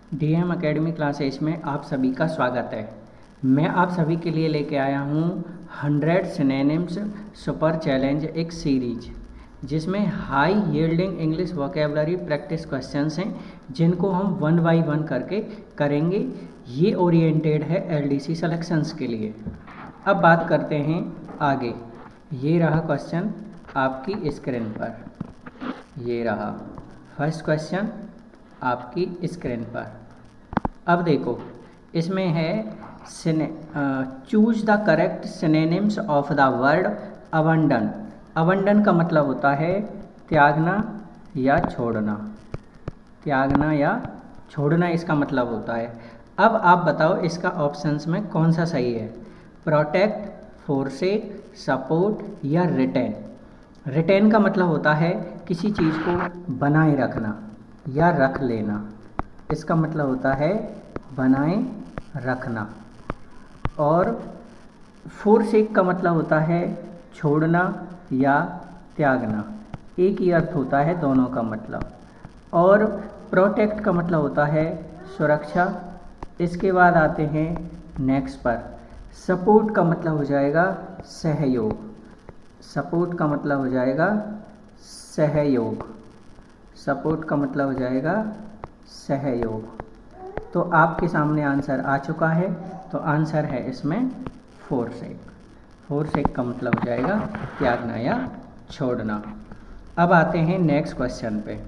DM academy classes में आप सभी का स्वागत है। मैं आप सभी के लिए लेके आया हूँ 100 सिनोनिम्स सुपर चैलेंज, एक सीरीज जिसमें high yielding English vocabulary practice questions हैं जिनको हम 1 बाय 1 करके करेंगे। ये ओरिएंटेड है एलडीसी सिलेक्शंस के लिए। अब बात करते हैं आगे। ये रहा क्वेश्चन आपकी स्क्रीन पर, ये रहा फर्स्ट क्वेश्चन आपकी स्क्रीन पर। अब देखो, इसमें है choose the correct synonyms of the word abandon. Abandon का मतलब होता है त्यागना या छोड़ना। त्यागना या छोड़ना इसका मतलब होता है। अब आप बताओ इसका ऑप्शंस में कौन सा सही है। प्रोटेक्ट, फोरसेक, सपोर्ट या रिटेन। रिटेन का मतलब होता है किसी चीज़ को बनाए रखना या रख लेना। इसका मतलब होता है बनाए रखना। और फोरसेक का मतलब होता है छोड़ना या त्यागना। एक ही अर्थ होता है दोनों का मतलब। और प्रोटेक्ट का मतलब होता है सुरक्षा। इसके बाद आते हैं नेक्स्ट पर। सपोर्ट का मतलब हो जाएगा सहयोग। सपोर्ट का मतलब हो जाएगा सहयोग। सपोर्ट का मतलब हो जाएगा सहयोग। तो आपके सामने आंसर आ चुका है। तो आंसर है इसमें फोरसेक। फोरसेक का मतलब हो जाएगा त्यागना या छोड़ना। अब आते हैं नेक्स्ट क्वेश्चन पे।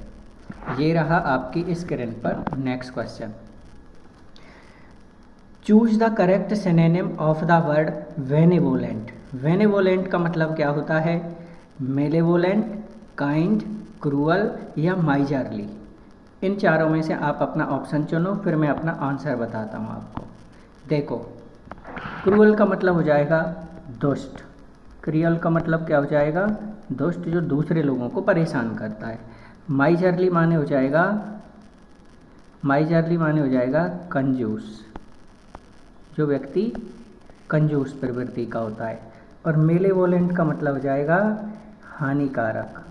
ये रहा आपकी स्क्रीन पर next question. Choose the correct synonym of the word benevolent. Benevolent का मतलब क्या होता है? मेलेवोलेंट, काइंड, क्रूअल या माइजरली। इन चारों में से आप अपना ऑप्शन चुनो, फिर मैं अपना आंसर बताता हूँ आपको। देखो, क्रूअल का मतलब हो जाएगा दुष्ट। क्रूअल का मतलब क्या हो जाएगा? दुष्ट, जो दूसरे लोगों को परेशान करता है। माइजरली माने हो जाएगा कंजूस, जो व्यक्ति कंजूस प्रवृत्ति का होता है। और मेलेवोलेंट का मतलब हो जाएगा हानिकारक।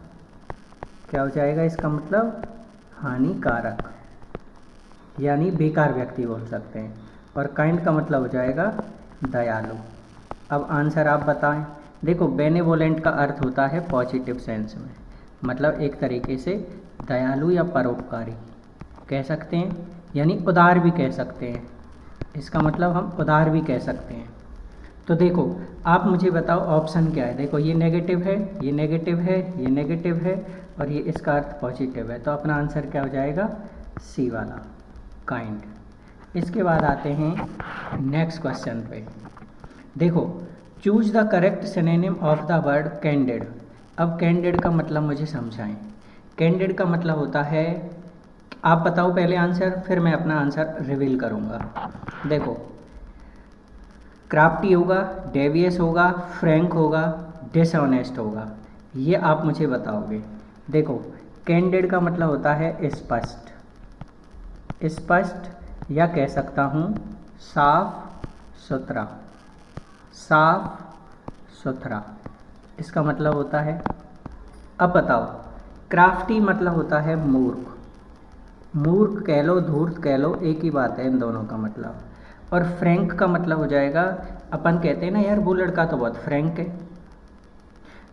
क्या हो जाएगा इसका मतलब? हानिकारक, यानी बेकार व्यक्ति बोल सकते हैं। और काइंड का मतलब हो जाएगा दयालु। अब आंसर आप बताएं। देखो, बेनेवोलेंट का अर्थ होता है पॉजिटिव सेंस में, मतलब एक तरीके से दयालु या परोपकारी कह सकते हैं, यानी उदार भी कह सकते हैं। इसका मतलब हम उदार भी कह सकते हैं। तो देखो, आप मुझे बताओ ऑप्शन क्या है। देखो, ये नेगेटिव है, ये नेगेटिव है, ये नेगेटिव है और ये इसका अर्थ पॉजिटिव है। तो अपना आंसर क्या हो जाएगा? सी वाला, काइंड। इसके बाद आते हैं नेक्स्ट क्वेश्चन पे। देखो, choose the correct synonym of the word candid. अब कैंडिड का मतलब मुझे समझाएं। कैंडिड का मतलब होता है, आप बताओ पहले आंसर, फिर मैं अपना आंसर रिवील करूँगा। देखो, क्राफ्टी होगा, डेवियस होगा, फ्रैंक होगा, डिसऑनेस्ट होगा। ये आप मुझे बताओगे। देखो, कैंडिड का मतलब होता है स्पष्ट। स्पष्ट, या कह सकता हूँ साफ सुथरा। साफ सुथरा इसका मतलब होता है। अब बताओ, क्राफ्टी मतलब होता है मूर्ख। मूर्ख कह लो, धूर्त कह लो, एक ही बात है इन दोनों का मतलब। और फ्रैंक का मतलब हो जाएगा, अपन कहते हैं ना यार वो लड़का तो बहुत फ्रैंक है।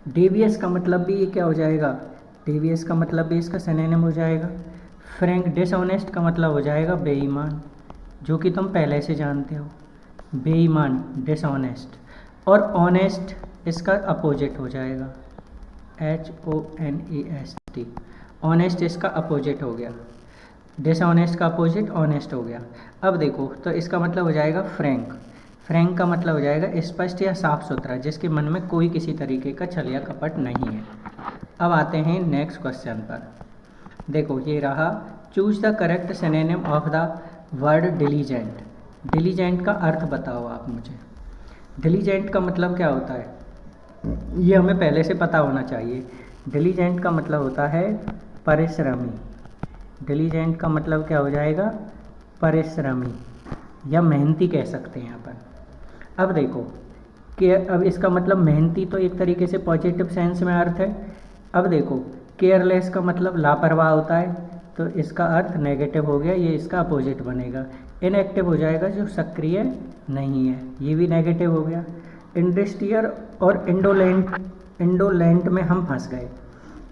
डेवियस का मतलब भी ये क्या हो जाएगा? डेवियस का मतलब भी इसका सिनोनिम हो जाएगा फ्रैंक। डिसऑनेस्ट का मतलब हो जाएगा बेईमान, जो कि तुम पहले से जानते हो। बेईमान, डिसऑनेस्ट। और ऑनेस्ट इसका अपोजिट हो जाएगा, HONEST। ऑनेस्ट इसका अपोजिट हो गया। डिसऑनेस्ट का अपोजिट ऑनेस्ट हो गया। अब देखो, तो इसका मतलब हो जाएगा फ्रैंक। फ्रैंक का मतलब हो जाएगा स्पष्ट या साफ सुथरा, जिसके मन में कोई किसी तरीके का छल या कपट नहीं है। अब आते हैं नेक्स्ट क्वेश्चन पर। देखो, ये रहा, choose the correct synonym of the word diligent. Diligent का अर्थ बताओ आप मुझे। डिलीजेंट का मतलब क्या होता है? ये हमें पहले से पता होना चाहिए। डिलीजेंट का मतलब होता है परिश्रमी। डिलीजेंट का मतलब क्या हो जाएगा? परिश्रमी या मेहनती कह सकते हैं अपन। अब देखो कि अब इसका मतलब मेहनती तो एक तरीके से पॉजिटिव सेंस में अर्थ है। अब देखो, केयरलेस का मतलब लापरवाह होता है। तो इसका अर्थ नेगेटिव हो गया, ये इसका अपोजिट बनेगा। इनएक्टिव हो जाएगा जो सक्रिय नहीं है, ये भी नेगेटिव हो गया। इंडस्ट्रियल और इंडोलेंट में हम फंस गए।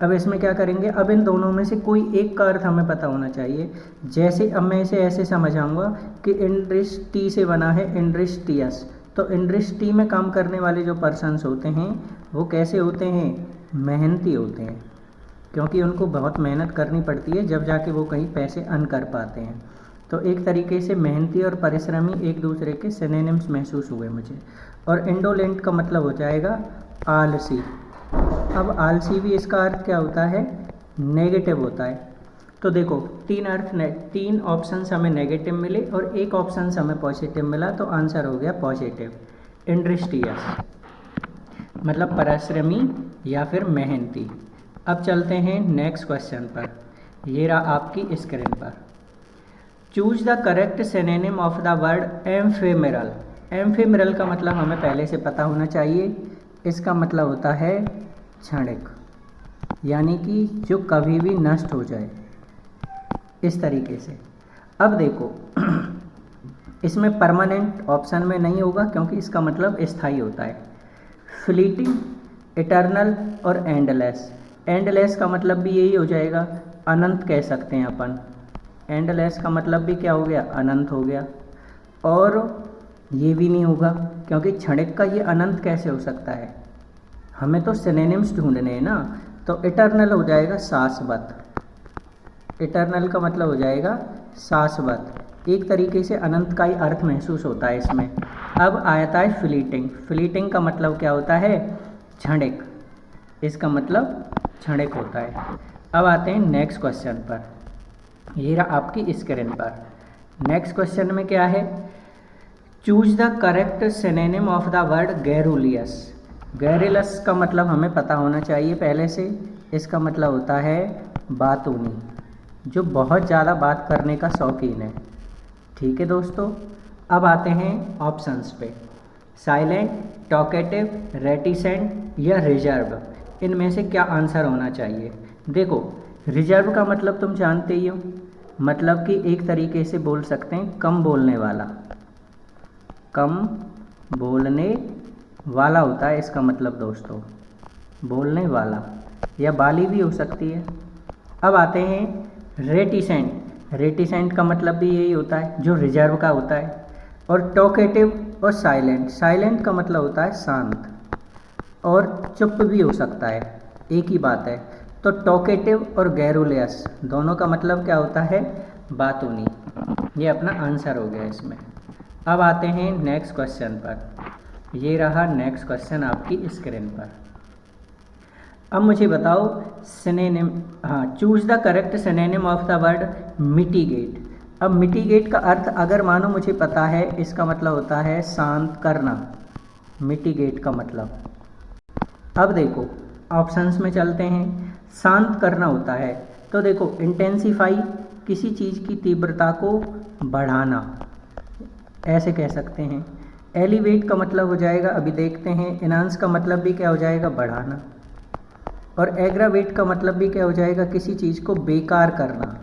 अब इसमें क्या करेंगे, अब इन दोनों में से कोई एक का अर्थ हमें पता होना चाहिए। जैसे अब मैं इसे ऐसे समझाऊंगा कि इंडस्ट्री से बना है इंडस्ट्रियस, तो इंडस्ट्री में काम करने वाले जो पर्सन्स होते हैं वो कैसे होते हैं, मेहनती होते हैं, क्योंकि उनको बहुत मेहनत करनी पड़ती है जब जाके वो कहीं पैसे अर्न कर पाते हैं। तो एक तरीके से मेहनती और परिश्रमी एक दूसरे के सिनोनिम्स महसूस हुए मुझे। और इंडोलेंट का मतलब हो जाएगा आलसी। अब आलसी भी इसका अर्थ क्या होता है, नेगेटिव होता है। तो देखो तीन ऑप्शंस हमें नेगेटिव मिले और एक ऑप्शन हमें पॉजिटिव मिला, तो आंसर हो गया पॉजिटिव, इंडस्ट्रियस, मतलब परिश्रमी या फिर मेहनती। अब चलते हैं नेक्स्ट क्वेश्चन पर, ये रहा आपकी स्क्रीन पर। Choose the correct synonym of the word ephemeral. Ephemeral का मतलब हमें पहले से पता होना चाहिए, इसका मतलब होता है क्षणिक, यानी कि जो कभी भी नष्ट हो जाए, इस तरीके से। अब देखो इसमें परमानेंट ऑप्शन में नहीं होगा क्योंकि इसका मतलब स्थायी होता है। फ्लीटिंग, इटर्नल और एंडलेस। एंडलेस का मतलब भी यही हो जाएगा, अनंत कह सकते हैं अपन। एंडलेस का मतलब भी क्या हो गया, अनंत हो गया। और ये भी नहीं होगा क्योंकि क्षणिक का ये अनंत कैसे हो सकता है, हमें तो सिनोनिम्स ढूंढने हैं ना। तो इटर्नल हो जाएगा शाश्वत। इटर्नल का मतलब हो जाएगा शाश्वत, एक तरीके से अनंत का ही अर्थ महसूस होता है इसमें। अब आता है फ्लीटिंग। फ्लीटिंग का मतलब क्या होता है, क्षणिक, इसका मतलब क्षणिक होता है। अब आते हैं नेक्स्ट क्वेश्चन पर, ये रहा आपकी स्क्रीन पर। नेक्स्ट क्वेश्चन में क्या है, choose the correct synonym of the word garrulous. Garrulous का मतलब हमें पता होना चाहिए पहले से, इसका मतलब होता है बातूनी, जो बहुत ज़्यादा बात करने का शौकीन है। ठीक है दोस्तों, अब आते हैं ऑप्शंस पे। साइलेंट, टॉकेटिव, रेटिसेंट या रिजर्व, इनमें से क्या आंसर होना चाहिए। देखो रिजर्व का मतलब तुम जानते ही हो, मतलब कि एक तरीके से बोल सकते हैं कम बोलने वाला, कम बोलने वाला होता है इसका मतलब दोस्तों, बोलने वाला या बाली भी हो सकती है। अब आते हैं रेटिसेंट। रेटिसेंट का मतलब भी यही होता है जो रिजर्व का होता है। और टॉकेटिव और साइलेंट, साइलेंट का मतलब होता है शांत, और चुप भी हो सकता है, एक ही बात है। तो टॉकेटिव और गैरुलियस दोनों का मतलब क्या होता है, बातूनी। ये अपना आंसर हो गया इसमें। अब आते हैं नेक्स्ट क्वेश्चन पर, ये रहा नेक्स्ट क्वेश्चन आपकी स्क्रीन पर। अब मुझे बताओ सिनोनिम, हाँ, choose the correct synonym of the word mitigate. अब मिटिगेट का अर्थ अगर मानो मुझे पता है, इसका मतलब होता है शांत करना, मिटिगेट का मतलब। अब देखो ऑप्शंस में चलते हैं। शांत करना होता है तो देखो इंटेंसिफाई, किसी चीज़ की तीव्रता को बढ़ाना, ऐसे कह सकते हैं। एलिवेट का मतलब हो जाएगा, अभी देखते हैं, इनहांस का मतलब भी क्या हो जाएगा, बढ़ाना। और एग्रावेट का मतलब भी क्या हो जाएगा, किसी चीज़ को बेकार करना,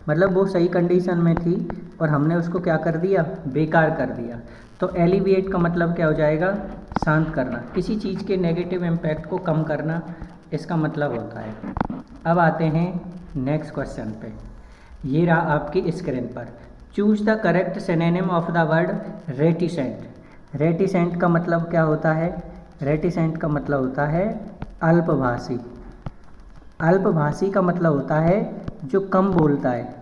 मतलब वो सही कंडीशन में थी और हमने उसको क्या कर दिया, बेकार कर दिया। तो एलिवेट का मतलब क्या हो जाएगा, शांत करना, किसी चीज़ के नेगेटिव इम्पैक्ट को कम करना, इसका मतलब होता है। अब आते हैं नेक्स्ट क्वेश्चन पे, ये रहा आपकी स्क्रीन पर। Choose the correct synonym of the word reticent. Reticent का मतलब क्या होता है, रेटिसेंट का मतलब होता है अल्पभाषी। अल्पभाषी का मतलब होता है जो कम बोलता है,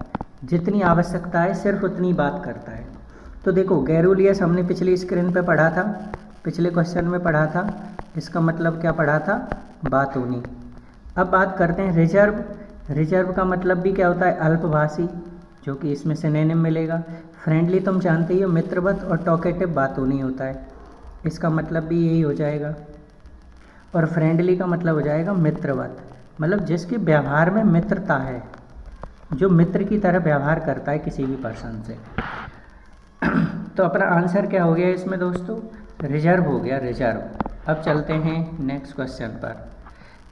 जितनी आवश्यकता है सिर्फ उतनी बात करता है। तो देखो गैरुलियस हमने पिछली स्क्रीन पे पढ़ा था, पिछले क्वेश्चन में पढ़ा था, इसका मतलब क्या पढ़ा था, बातूनी। अब बात करते हैं रिजर्व। रिजर्व का मतलब भी क्या होता है, अल्पभाषी, जो कि इसमें सिनोनिम मिलेगा। फ्रेंडली तुम जानते ही हो, मित्रवत, और टॉकेटिव बातूनी होता है, इसका मतलब भी यही हो जाएगा। और फ्रेंडली का मतलब हो जाएगा मित्रवत, मतलब जिसके व्यवहार में मित्रता है, जो मित्र की तरह व्यवहार करता है किसी भी पर्सन से। तो अपना आंसर क्या हो गया इसमें दोस्तों, रिजर्व हो गया, रिजर्व। अब चलते हैं नेक्स्ट क्वेश्चन पर,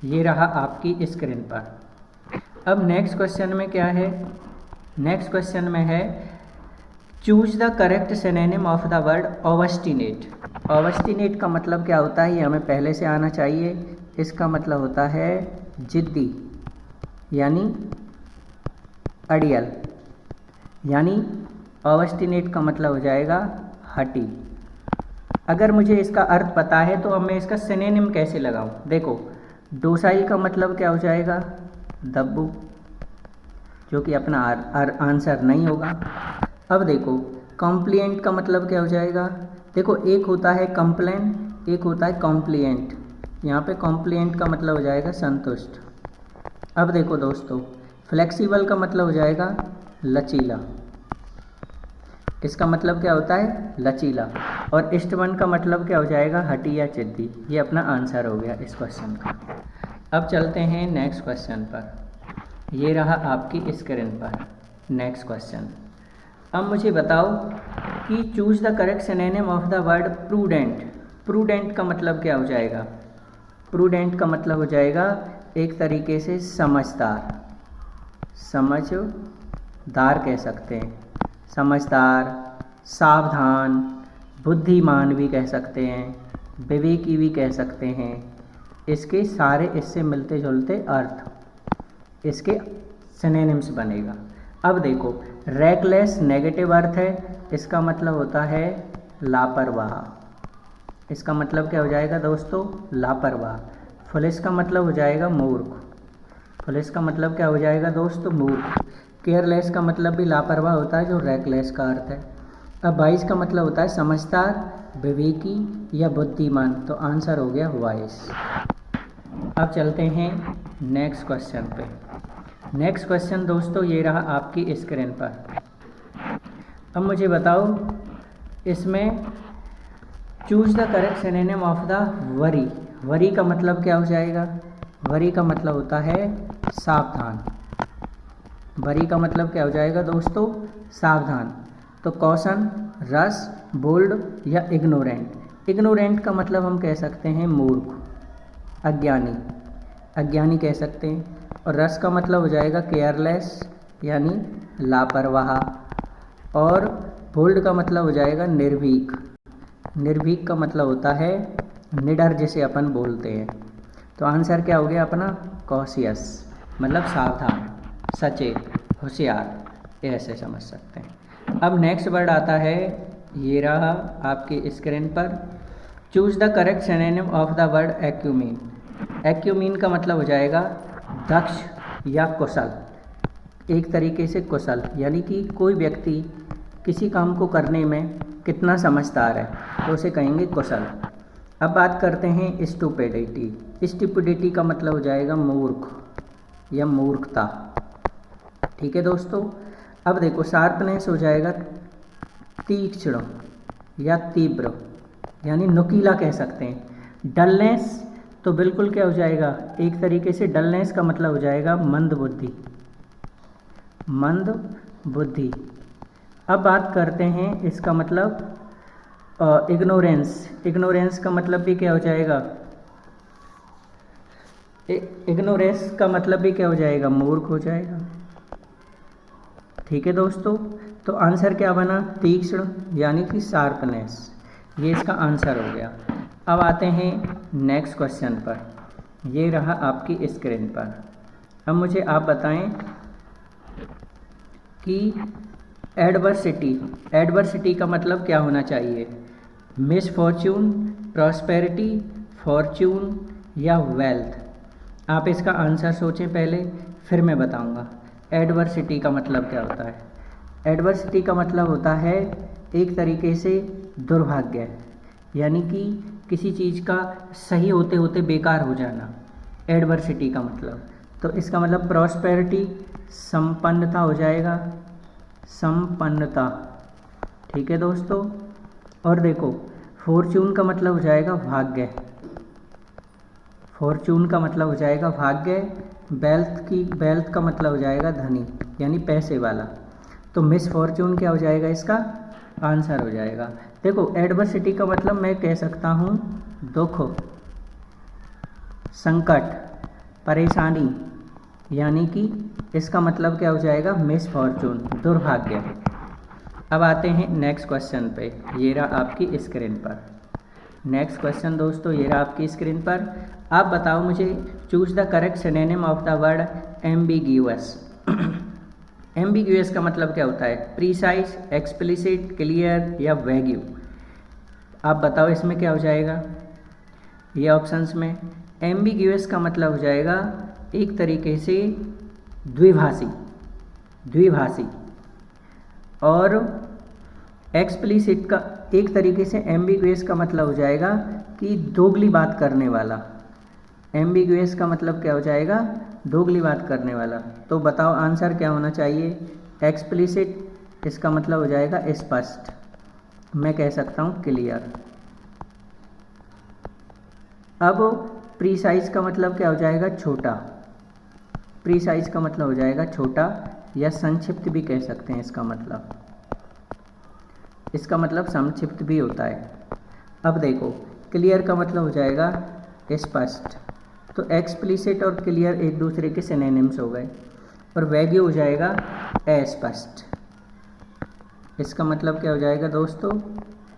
ये रहा आपकी स्क्रीन पर। अब नेक्स्ट क्वेश्चन में क्या है, नेक्स्ट क्वेश्चन में है choose the correct synonym of the word obstinate. Obstinate का मतलब क्या होता है, ये हमें पहले से आना चाहिए। इसका मतलब होता है जिद्दी यानी अड़ियल, यानी ऑब्स्टिनेट का मतलब हो जाएगा हठी। अगर मुझे इसका अर्थ पता है तो अब मैं इसका सिनोनिम कैसे लगाऊं। देखो, डोसाइल का मतलब क्या हो जाएगा, दब्बू, जो कि अपना आंसर नहीं होगा। अब देखो, कॉम्प्लिएंट का मतलब क्या हो जाएगा। देखो, एक होता है कंप्लेन, एक होता है कॉम्प्लिएंट। यहाँ पे कॉम्प्लिएंट का मतलब हो जाएगा संतुष्ट। अब देखो दोस्तों, फ्लेक्सिबल का मतलब हो जाएगा लचीला, इसका मतलब क्या होता है लचीला। और स्टबर्न का मतलब क्या हो जाएगा हठी या जिद्दी। ये अपना आंसर हो गया इस क्वेश्चन का। अब चलते हैं नेक्स्ट क्वेश्चन पर। ये रहा आपकी स्क्रीन पर नेक्स्ट क्वेश्चन। अब मुझे बताओ कि choose the correct synonym of the word prudent. Prudent का मतलब क्या हो जाएगा। प्रूडेंट का मतलब हो जाएगा एक तरीके से समझदार, समझदार कह सकते हैं, समझदार, सावधान, बुद्धिमान भी कह सकते हैं, विवेकी भी कह सकते हैं। इसके सारे इससे मिलते जुलते अर्थ इसके सिनोनिम्स बनेगा। अब देखो, रेकलेस नेगेटिव अर्थ है, इसका मतलब होता है लापरवाह। इसका मतलब क्या हो जाएगा दोस्तों, लापरवाह। फुलिश का मतलब हो जाएगा मूर्ख। फुलिश का मतलब क्या हो जाएगा दोस्तों, मूर्ख। केयरलेस का मतलब भी लापरवाह होता है, जो रेकलेस का अर्थ है। अब वाइस का मतलब होता है समझदार, विवेकी या बुद्धिमान। तो आंसर हो गया वाइस। अब चलते हैं नेक्स्ट क्वेश्चन पे। नेक्स्ट क्वेश्चन दोस्तों ये रहा आपकी स्क्रीन पर। अब मुझे बताओ इसमें choose the correct synonym of the worry. Worry का मतलब क्या हो जाएगा। वरी का मतलब होता है सावधान। वरी का मतलब क्या हो जाएगा दोस्तों, सावधान। तो कॉशन, रश, बोल्ड या इग्नोरेंट। इग्नोरेंट का मतलब हम कह सकते हैं मूर्ख, अज्ञानी, अज्ञानी कह सकते हैं। और रस का मतलब हो जाएगा केयरलेस यानी लापरवाह। और बोल्ड का मतलब हो जाएगा निर्भीक। निर्भीक का मतलब होता है निडर, जिसे अपन बोलते हैं। तो आंसर क्या हो गया अपना, कॉशियस, मतलब सावधान, सचेत, होशियार, ऐसे समझ सकते हैं। अब नेक्स्ट वर्ड आता है, ये रहा आपकी स्क्रीन पर। Choose the correct synonym of the word acumen. Acumen का मतलब हो जाएगा दक्ष या कुशल, एक तरीके से कुशल, यानी कि कोई व्यक्ति किसी काम को करने में कितना समझदार है तो उसे कहेंगे कुशल। अब बात करते हैं स्टुपिडिटी। स्टुपिडिटी का मतलब हो जाएगा मूर्ख या मूर्खता। ठीक है दोस्तों। अब देखो, शार्पनेस हो जाएगा तीक्ष्ण या तीव्र, यानी नुकीला कह सकते हैं। डलनेस तो बिल्कुल क्या हो जाएगा, एक तरीके से डलनेस का मतलब हो जाएगा मंद बुद्धि, मंद बुद्धि। अब बात करते हैं इसका मतलब इग्नोरेंस। इग्नोरेंस का मतलब भी क्या हो जाएगा, इग्नोरेंस का मतलब भी क्या हो जाएगा, मूर्ख हो जाएगा। ठीक है दोस्तों। तो आंसर क्या बना, तीक्ष्ण यानी कि शार्पनेस। ये इसका आंसर हो गया। अब आते हैं नेक्स्ट क्वेश्चन पर। ये रहा आपकी स्क्रीन पर। अब मुझे आप बताएं कि एडवर्सिटी, एडवर्सिटी का मतलब क्या होना चाहिए। मिसफॉर्च्यून, प्रॉस्पेरिटी, फॉर्च्यून या वेल्थ। आप इसका आंसर सोचें पहले, फिर मैं बताऊंगा एडवर्सिटी का मतलब क्या होता है। एडवर्सिटी का मतलब होता है एक तरीके से दुर्भाग्य, यानी कि किसी चीज़ का सही होते होते बेकार हो जाना, एडवर्सिटी का मतलब। तो इसका मतलब प्रॉस्पेरिटी, संपन्नता हो जाएगा, संपन्नता। ठीक है दोस्तों। और देखो, फॉर्च्यून का मतलब हो जाएगा भाग्य, फॉर्च्यून का मतलब हो जाएगा भाग्य। वेल्थ का मतलब हो जाएगा धनी, यानी पैसे वाला। तो मिसफॉर्च्यून क्या हो जाएगा, इसका आंसर हो जाएगा। देखो, एडवर्सिटी का मतलब मैं कह सकता हूँ दुख, संकट, परेशानी, यानी कि इसका मतलब क्या हो जाएगा? मिसफॉर्चून, दुर्भाग्य। अब आते हैं नेक्स्ट क्वेश्चन पे। ये रहा आपकी स्क्रीन पर नेक्स्ट क्वेश्चन दोस्तों, ये रहा आपकी स्क्रीन पर। आप बताओ मुझे, choose the correct synonym of the word ambiguous. Ambiguous का मतलब क्या होता है? प्रीसाइज, एक्सप्लिसिट, क्लियर या वैग्यू। आप बताओ इसमें क्या हो जाएगा? ये ऑप्शंस में एम्बिग्यूअस का मतलब हो जाएगा एक तरीके से द्विभाषी, द्विभाषी। और एक्सप्लिसिट का एक तरीके से एम्बिग्यूअस का मतलब हो जाएगा कि दोगली बात करने वाला। एम्बिग्यूअस का मतलब क्या हो जाएगा? दोगली बात करने वाला। तो बताओ आंसर क्या होना चाहिए? एक्सप्लिसिट इसका मतलब हो जाएगा स्पष्ट, मैं कह सकता हूँ क्लियर। अब प्रीसाइज का मतलब क्या हो जाएगा? छोटा। प्रीसाइज का मतलब हो जाएगा छोटा या संक्षिप्त भी कह सकते हैं इसका मतलब। इसका मतलब संक्षिप्त भी होता है। अब देखो, क्लियर का मतलब हो जाएगा स्पष्ट। तो एक्सप्लिसिट और क्लियर एक दूसरे के सिनोनिम्स हो गए। और वैग्यू हो जाएगा अस्पष्ट। इसका मतलब क्या हो जाएगा दोस्तों?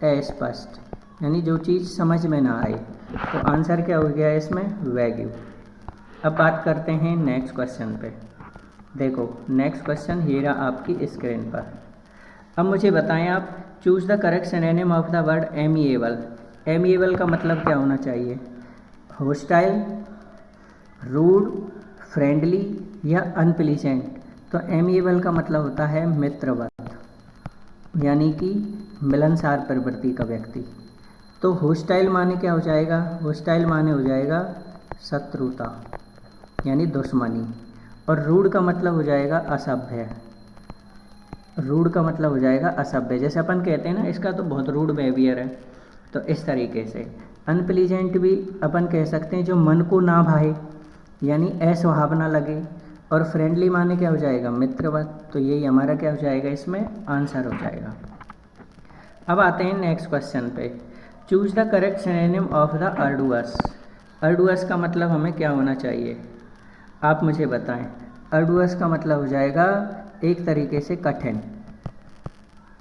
अस्पष्ट, यानी जो चीज़ समझ में ना आए। तो आंसर क्या हो गया इसमें? वैग्यू। अब बात करते हैं नेक्स्ट क्वेश्चन पे। देखो नेक्स्ट क्वेश्चन ये रहा आपकी स्क्रीन पर। अब मुझे बताएं आप, choose the correct synonym of the word amiable. Amiable का मतलब क्या होना चाहिए? होस्टाइल, रूड, फ्रेंडली या अनप्लीजेंट। तो एमिएबल का मतलब होता है मित्रवत, यानी कि मिलनसार प्रवृत्ति का व्यक्ति। तो होस्टाइल माने क्या हो जाएगा? होस्टाइल माने हो जाएगा शत्रुता, यानी दुश्मनी। और रूड का मतलब हो जाएगा असभ्य। रूड का मतलब हो जाएगा असभ्य, जैसे अपन कहते हैं ना इसका तो बहुत रूड बिहेवियर है, तो इस तरीके से। अनप्लीजेंट भी अपन कह सकते हैं जो मन को ना भाए, यानी असुहावना लगे। और फ्रेंडली माने क्या हो जाएगा? मित्रवत। तो यही हमारा क्या हो जाएगा इसमें? आंसर हो जाएगा। अब आते हैं नेक्स्ट क्वेश्चन पे। Choose the correct synonym of the arduous. Arduous का मतलब हमें क्या होना चाहिए? आप मुझे बताएं। अर्डुअस का मतलब हो जाएगा एक तरीके से कठिन।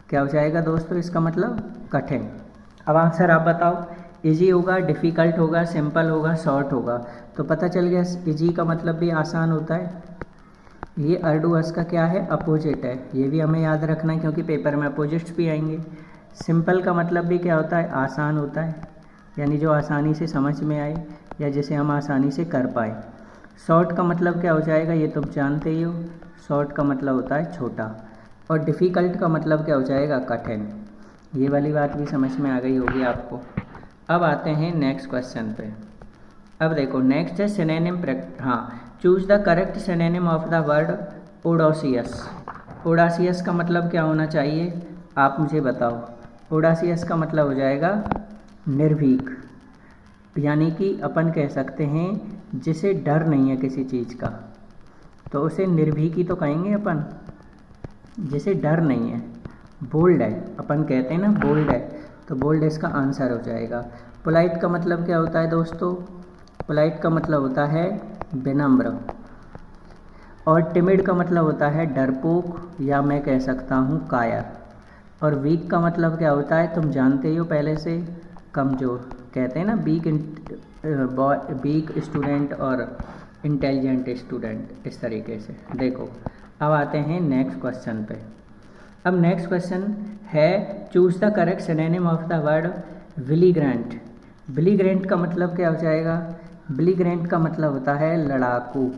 क्या हो जाएगा दोस्तों इसका मतलब? कठिन। अब आंसर आप बताओ, इजी होगा, डिफ़िकल्ट होगा, सिंपल होगा, शॉर्ट होगा? तो पता चल गया, इजी का मतलब भी आसान होता है। ये अर्डुअस का क्या है? अपोजिट है। ये भी हमें याद रखना है क्योंकि पेपर में अपोजिट्स भी आएंगे। सिंपल का मतलब भी क्या होता है? आसान होता है, यानी जो आसानी से समझ में आए या जिसे हम आसानी से कर पाए। शॉर्ट का मतलब क्या हो जाएगा? ये तुम जानते ही हो, शॉर्ट का मतलब होता है छोटा। और डिफ़िकल्ट का मतलब क्या हो जाएगा? कठिन। ये वाली बात भी समझ में आ गई होगी आपको। अब आते हैं नेक्स्ट क्वेश्चन पे। अब देखो नेक्स्ट है synonym choose the correct synonym of the word audacious. Audacious का मतलब क्या होना चाहिए? आप मुझे बताओ। ओडासियस का मतलब हो जाएगा निर्भीक, यानी कि अपन कह सकते हैं जिसे डर नहीं है किसी चीज़ का, तो उसे निर्भीक ही तो कहेंगे अपन, जिसे डर नहीं है। बोल्ड है, अपन कहते हैं ना बोल्ड है, तो बोल्ड इसका आंसर हो जाएगा। पोलाइट का मतलब क्या होता है दोस्तों? पोलाइट का मतलब होता है विनम्र। और टिमिड का मतलब होता है डरपोक, या मैं कह सकता हूँ कायर। और वीक का मतलब क्या होता है? तुम जानते ही हो पहले से, कमज़ोर। कहते हैं ना वीक स्टूडेंट और इंटेलिजेंट स्टूडेंट, इस तरीके से। देखो अब आते हैं नेक्स्ट क्वेश्चन पे। अब नेक्स्ट क्वेश्चन है choose the correct synonym of the word belligerent. Belligerent का मतलब क्या हो जाएगा? विलीग्रेंट का मतलब होता है लड़ाकू।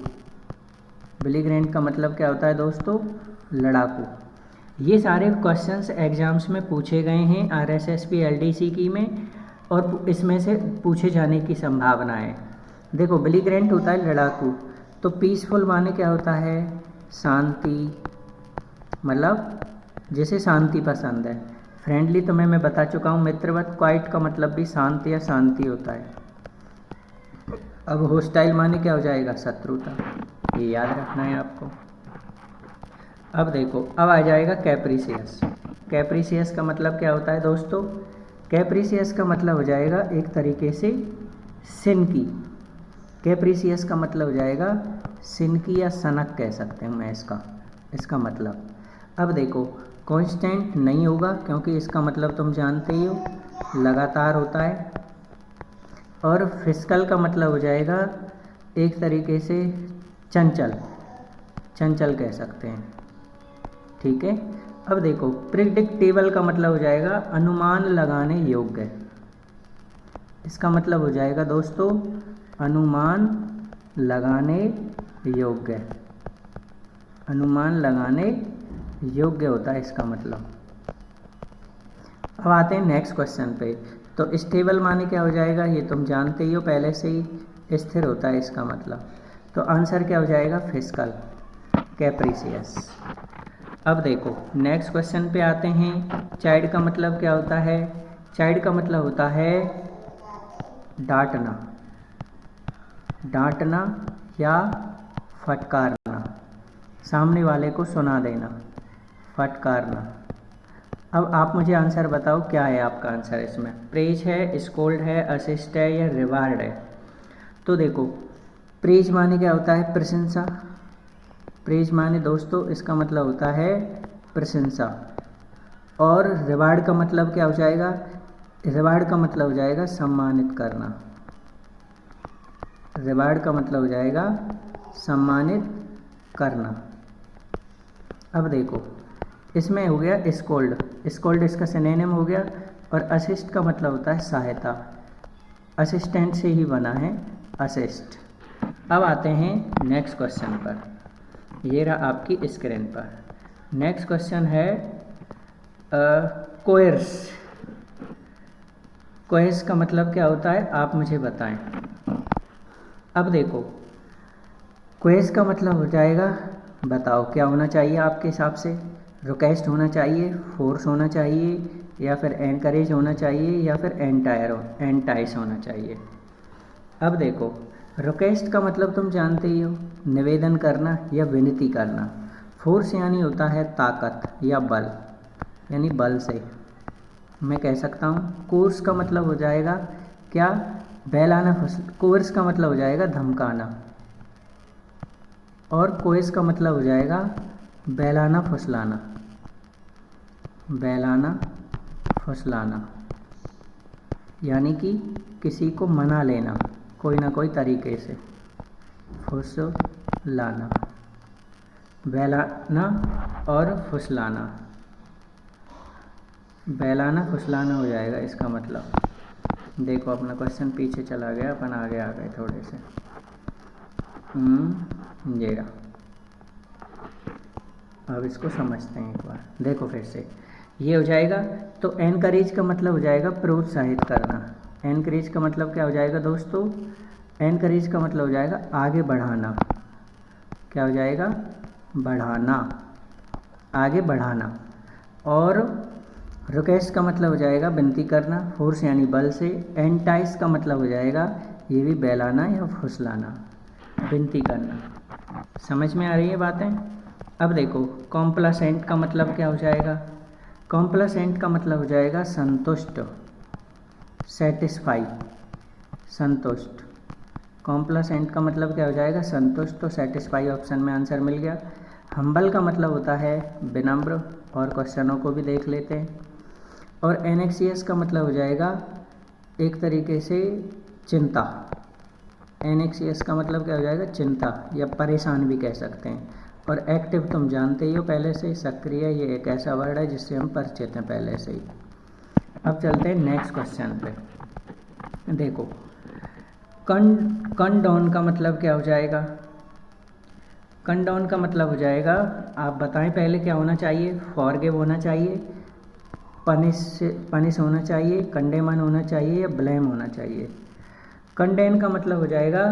विलीग्रेंट का मतलब क्या होता है दोस्तों? लड़ाकू। ये सारे क्वेश्चंस एग्जाम्स में पूछे गए हैं RSSB LDC की में, और इसमें से पूछे जाने की संभावना है। देखो विलीग्रेंट होता है लड़ाकू, तो पीसफुल माने क्या होता है? शांति, मतलब जिसे शांति पसंद है। फ्रेंडली तो मैं बता चुका हूँ, मित्रवत। क्वाइट का मतलब भी शांत या शांति होता है। अब होस्टाइल माने क्या हो जाएगा? शत्रुता। ये याद रखना है आपको। अब देखो, अब आ जाएगा कैप्रिसियस। कैप्रिसियस का मतलब क्या होता है दोस्तों? कैप्रिसियस का मतलब हो जाएगा एक तरीके से सिन की। कैप्रिसियस का मतलब हो जाएगा सिनकी या सनक कह सकते हैं मैं इसका मतलब। अब देखो कांस्टेंट नहीं होगा क्योंकि इसका मतलब तुम जानते ही हो लगातार होता है। और फिस्कल का मतलब हो जाएगा एक तरीके से चंचल कह सकते हैं, ठीक है। अब देखो प्रिडिक्टेबल का मतलब हो जाएगा अनुमान लगाने योग्य। इसका मतलब हो जाएगा दोस्तों अनुमान लगाने योग्य। अनुमान लगाने योग्य होता है इसका मतलब। अब आते हैं नेक्स्ट क्वेश्चन पे। तो स्टेबल माने क्या हो जाएगा, ये तुम जानते ही हो पहले से ही, स्थिर होता है इसका मतलब। तो आंसर क्या हो जाएगा फिस्कल, कैप्रिसियस। अब देखो नेक्स्ट क्वेश्चन पे आते हैं। चाइल्ड का मतलब क्या होता है, चाइल्ड का मतलब होता है डांटना, डांटना या फटकारना, सामने वाले को सुना देना, फटकारना। अब आप मुझे आंसर बताओ क्या है आपका आंसर इसमें, प्रेज है, स्कोल्ड है, असिस्ट है या रिवार्ड है। तो देखो प्रेज माने क्या होता है प्रशंसा, प्रेज माने दोस्तों इसका मतलब होता है प्रशंसा। और रिवार्ड का मतलब क्या हो जाएगा, रिवार्ड का मतलब हो जाएगा सम्मानित करना, रिवार्ड का मतलब हो जाएगा सम्मानित करना। अब देखो इसमें हो गया स्कोल्ड, स्कोल्ड इसका सिनोनिम हो गया। और असिस्ट का मतलब होता है सहायता, असिस्टेंट से ही बना है असिस्ट। अब आते हैं नेक्स्ट क्वेश्चन पर, ये रहा आपकी स्क्रीन पर। नेक्स्ट क्वेश्चन है कोयर्स। कोयर्स का मतलब क्या होता है आप मुझे बताएं। अब देखो कोयर्स का मतलब हो जाएगा, बताओ क्या होना चाहिए आपके हिसाब से, रिक्वेस्ट होना चाहिए, फोर्स होना चाहिए या फिर एनकरेज होना चाहिए या फिर एंटाइस होना चाहिए। अब देखो रिक्वेस्ट का मतलब तुम जानते ही हो निवेदन करना या विनती करना। फोर्स यानी होता है ताकत या बल, यानी बल से मैं कह सकता हूँ। कोर्स का मतलब हो जाएगा क्या बहलाना, कोर्स का मतलब हो जाएगा धमकाना। और कोर्स का मतलब हो जाएगा बहलाना फुसलाना, बहलाना फुसलाना, यानी कि किसी को मना लेना कोई ना कोई तरीके से, फुसलाना, बहलाना और फुसलाना, बहलाना फुसलाना हो जाएगा इसका मतलब। देखो अपना क्वेश्चन पीछे चला गया, अपन आगे आ गए थोड़े से। ये रहा, अब इसको समझते हैं एक बार, देखो फिर से ये हो जाएगा। तो एनकरेज का मतलब हो जाएगा प्रोत्साहित करना। एनकरेज का मतलब क्या हो जाएगा दोस्तों, एनकरेज का मतलब हो जाएगा आगे बढ़ाना। क्या हो जाएगा, बढ़ाना, आगे बढ़ाना। और रिक्वेस्ट का मतलब हो जाएगा विनती करना, फोर्स यानी बल से। एंटाइस का मतलब हो जाएगा ये भी बहलाना या फुसलाना, विनती करना। समझ में आ रही है बातें। अब देखो कॉम्प्लासेंट का मतलब क्या हो जाएगा, कॉम्प्लासेंट का मतलब हो जाएगा संतुष्ट, सेटिस्फाई, संतुष्ट। कॉम्प्लासेंट का मतलब क्या हो जाएगा संतुष्ट, तो सेटिस्फाई ऑप्शन में आंसर मिल गया। हम्बल का मतलब होता है विनम्र, और क्वेश्चनों को भी देख लेते हैं। और एनेक्सियस का मतलब हो जाएगा एक तरीके से चिंता। एनेक्सियस का मतलब क्या हो जाएगा चिंता या परेशान भी कह सकते हैं। और एक्टिव तुम जानते ही हो पहले से, सक्रिय ये एक ऐसा वर्ड है जिससे हम परिचित हैं पहले से ही। अब चलते हैं नेक्स्ट क्वेश्चन पे। देखो कंडोन का मतलब क्या हो जाएगा, कंडोन का मतलब हो जाएगा, आप बताएं पहले क्या होना चाहिए, फॉरगिव होना चाहिए, पनिश होना चाहिए, कंडेमन होना चाहिए या ब्लेम होना चाहिए। कंडेन का मतलब हो जाएगा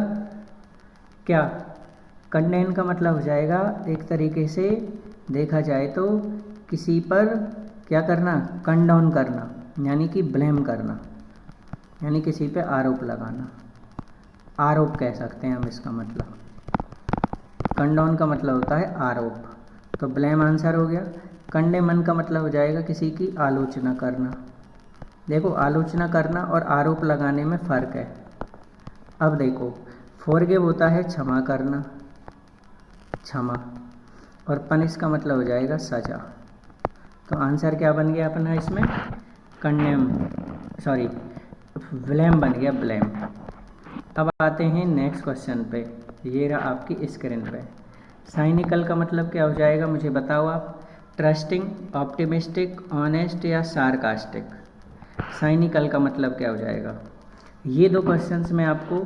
क्या, कंडेन का मतलब हो जाएगा एक तरीके से देखा जाए तो किसी पर क्या करना, कंडाउन करना, यानी कि ब्लेम करना, यानी किसी पे आरोप लगाना, आरोप कह सकते हैं हम इसका मतलब। कंडाउन का मतलब होता है आरोप, तो ब्लेम आंसर हो गया। कंडेमन का मतलब हो जाएगा किसी की आलोचना करना। देखो आलोचना करना और आरोप लगाने में फ़र्क है। अब देखो फॉरगिव होता है क्षमा करना, क्षमा, और पनिश का मतलब हो जाएगा सजा। तो आंसर क्या बन गया अपना इसमें? कंडेम, सॉरी ब्लेम बन गया, ब्लेम। अब आते हैं नेक्स्ट क्वेश्चन पे। ये रहा आपकी स्क्रीन पे। साइनिकल का मतलब क्या हो जाएगा मुझे बताओ आप? ट्रस्टिंग, ऑप्टिमिस्टिक, ऑनेस्ट या सार्कास्टिक? साइनिकल का मतलब क्या हो जाएगा? ये दो क्वेश्चंस मैं आपको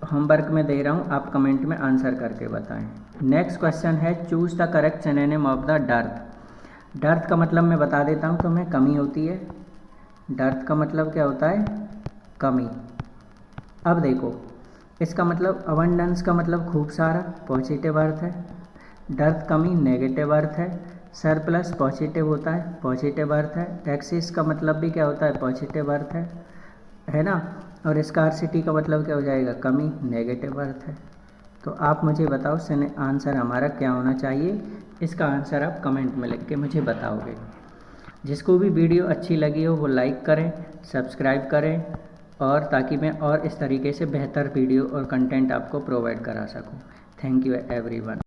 होमवर्क में दे रहा हूँ, आप कमेंट में आंसर करके बताएं। नेक्स्ट क्वेश्चन है choose the correct synonym of the dearth. Dearth का मतलब मैं बता देता हूँ तुम्हें, कमी होती है। डर्थ का मतलब क्या होता है? कमी। अब देखो, इसका मतलब अबंडेंस का मतलब खूब सारा, पॉजिटिव अर्थ है। डर्थ कमी नेगेटिव अर्थ है। सरप्लस पॉजिटिव होता है, पॉजिटिव अर्थ है। एक्सिस का मतलब भी क्या होता है? पॉजिटिव अर्थ है ना। और स्कार्सिटी का मतलब क्या हो जाएगा? कमी, नेगेटिव अर्थ है। तो आप मुझे बताओ आंसर हमारा क्या होना चाहिए? इसका आंसर आप कमेंट में लिख के मुझे बताओगे। जिसको भी वीडियो अच्छी लगी हो वो लाइक करें, सब्सक्राइब करें, और ताकि मैं और इस तरीके से बेहतर वीडियो और कंटेंट आपको प्रोवाइड करा सकूं। Thank you everyone.